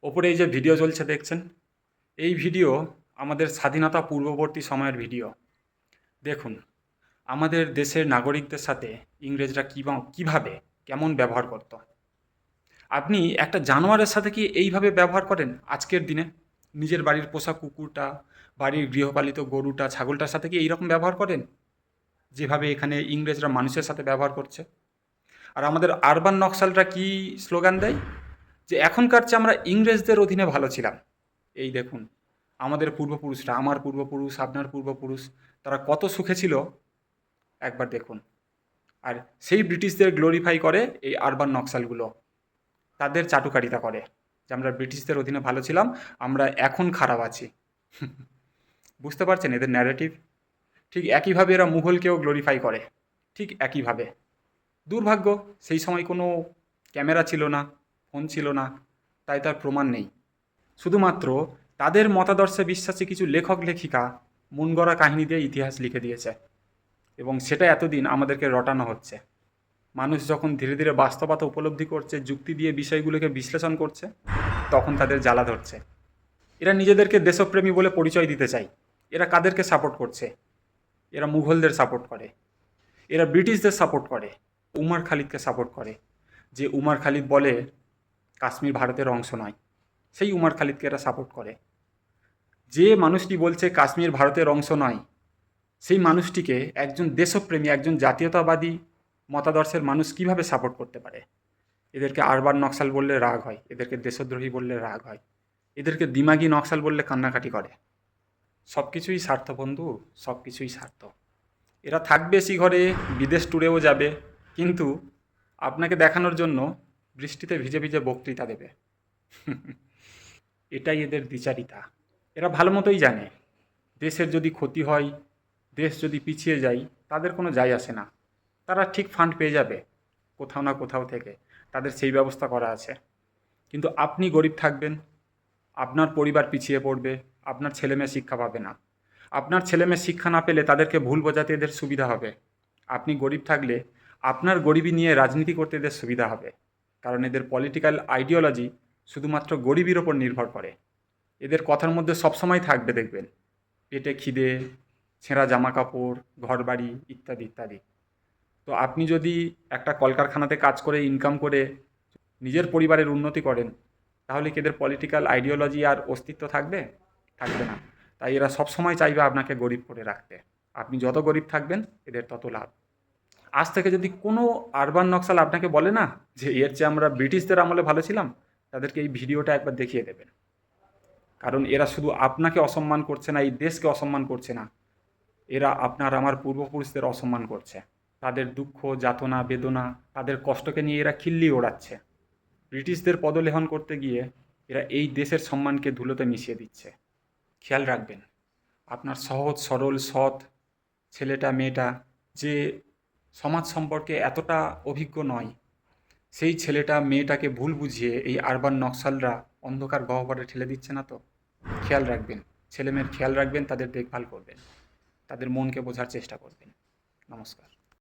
ওপরে এই যে ভিডিও চলছে দেখছেন, এই ভিডিও আমাদের স্বাধীনতা পূর্ববর্তী সময়ের ভিডিও। দেখুন, আমাদের দেশের নাগরিকদের সাথে ইংরেজরা কীভাবে কেমন ব্যবহার করত। আপনি একটা জানোয়ারের সাথে কি এইভাবে ব্যবহার করেন আজকের দিনে? নিজের বাড়ির পোষা কুকুরটা, বাড়ির গৃহপালিত গরুটা, ছাগলটার সাথে কি এইরকম ব্যবহার করেন যেভাবে এখানে ইংরেজরা মানুষের সাথে ব্যবহার করছে? আর আমাদের আরবান নকশালরা কি স্লোগান দেয়? যে এখনকার চেয়ে আমরা ইংরেজদের অধীনে ভালো ছিলাম। এই দেখুন, আমাদের পূর্বপুরুষরা, আমার পূর্বপুরুষ, আপনার পূর্বপুরুষ, তারা কত সুখে ছিল একবার দেখুন। আর সেই ব্রিটিশদের গ্লোরিফাই করে এই আরবান নকশালগুলো, তাদের চাটুকারিতা করে যে আমরা ব্রিটিশদের অধীনে ভালো ছিলাম, আমরা এখন খারাপ আছি। বুঝতে পারছেন এদের ন্যারেটিভ? ঠিক একইভাবে এরা মুঘলকেও গ্লোরিফাই করে, ঠিক একইভাবে। দুর্ভাগ্য, সেই সময় কোনো ক্যামেরা ছিল না, ফোন ছিল না, তাই তার প্রমাণ নেই। শুধুমাত্র তাদের মতাদর্শে বিশ্বাসী কিছু লেখক লেখিকা মন গড়া কাহিনী দিয়ে ইতিহাস লিখে দিয়েছে, এবং সেটা এতদিন আমাদেরকে রটানো হচ্ছে। মানুষ যখন ধীরে ধীরে বাস্তবতা উপলব্ধি করছে, যুক্তি দিয়ে বিষয়গুলোকে বিশ্লেষণ করছে, তখন তাদের জ্বালা ধরছে। এরা নিজেদেরকে দেশপ্রেমী বলে পরিচয় দিতে চায়। এরা কাদেরকে সাপোর্ট করছে? এরা মুঘলদের সাপোর্ট করে, এরা ব্রিটিশদের সাপোর্ট করে, উমর খালিদকে সাপোর্ট করে। যে উমর খালিদ বলে কাশ্মীর ভারতের অংশ নয়, সেই উমর খালিদকে এরা সাপোর্ট করে। যে মানুষটি বলছে কাশ্মীর ভারতের অংশ নয়, সেই মানুষটিকে একজন দেশপ্রেমী, একজন জাতীয়তাবাদী মতাদর্শের মানুষ কিভাবে সাপোর্ট করতে পারে? এদেরকে আরবান নকশাল বললে রাগ হয়, এদেরকে দেশদ্রোহী বললে রাগ হয়, এদেরকে দিমাগি নকশাল বললে কান্নাকাটি করে। সব কিছুই স্বার্থ বন্ধু, সব কিছুই স্বার্থ। এরা থাকবে ঘরে, বিদেশ ট্যুরেও যাবে, কিন্তু আপনাকে দেখানোর জন্য বৃষ্টিতে ভিজে ভিজে বক্তৃতা দেবে। এটাই এদের দ্বিচারিতা। এরা ভালো মতোই জানে দেশের যদি ক্ষতি হয়, দেশ যদি পিছিয়ে যায়, তাদের কোনো যায় আসে না। তারা ঠিক ফান্ড পেয়ে যাবে কোথাও না কোথাও থেকে, তাদের সেই ব্যবস্থা করা আছে। কিন্তু আপনি গরিব থাকবেন, আপনার পরিবার পিছিয়ে পড়বে, আপনার ছেলেমেয়ে শিক্ষা পাবে না। আপনার ছেলেমেয়ে শিক্ষা না পেলে তাদেরকে ভুল বোঝাতে এদের সুবিধা হবে। আপনি গরিব থাকলে আপনার গরিবি নিয়ে রাজনীতি করতে এদের সুবিধা হবে, কারণ এদের পলিটিক্যাল আইডিওলজি শুধুমাত্র গরিবের ওপর নির্ভর করে। এদের কথার মধ্যে সবসময় থাকবে দেখবেন পেটে খিদে, ছেঁড়া জামা কাপড়, ঘরবাড়ি ইত্যাদি ইত্যাদি। তো আপনি যদি একটা কলকারখানাতে কাজ করে ইনকাম করে নিজের পরিবারের উন্নতি করেন, তাহলে কি এদের পলিটিক্যাল আইডিওলজি আর অস্তিত্ব থাকবে? থাকবে না। তাই এরা সবসময় চাইবে আপনাকে গরিব করে রাখতে। আপনি যত গরিব থাকবেন এদের তত লাভ। আজ থেকে যদি কোনো আরবান নকশাল আপনাকে বলে না যে এর চেয়ে আমরা ব্রিটিশদের আমলে ভালো ছিলাম, তাদেরকে এই ভিডিওটা একবার দেখিয়ে দেবেন। কারণ এরা শুধু আপনাকে অসম্মান করছে না, এই দেশকে অসম্মান করছে না, এরা আপনার আমার পূর্বপুরুষদের অসম্মান করছে। তাদের দুঃখ, যাতনা, বেদনা, তাদের কষ্টকে নিয়ে এরা খিল্লি ওড়াচ্ছে। ব্রিটিশদের পদলেহন করতে গিয়ে এরা এই দেশের সম্মানকে ধুলোতে মিশিয়ে দিচ্ছে। খেয়াল রাখবেন, আপনার সহজ সরল সৎ ছেলেটা মেয়েটা যে সমাজ সম্পর্কে এতটা অভিজ্ঞ নয়, সেই ছেলেটা মেয়েটাকে ভুল বুঝিয়ে এই আরবান নকশালরা অন্ধকার গহ্বরে ঠেলে দিচ্ছে না তো? খেয়াল রাখবেন, ছেলেমেয়ের খেয়াল রাখবেন, তাদের দেখভাল করবেন, তাদের মনকে বোঝার চেষ্টা করবেন। নমস্কার।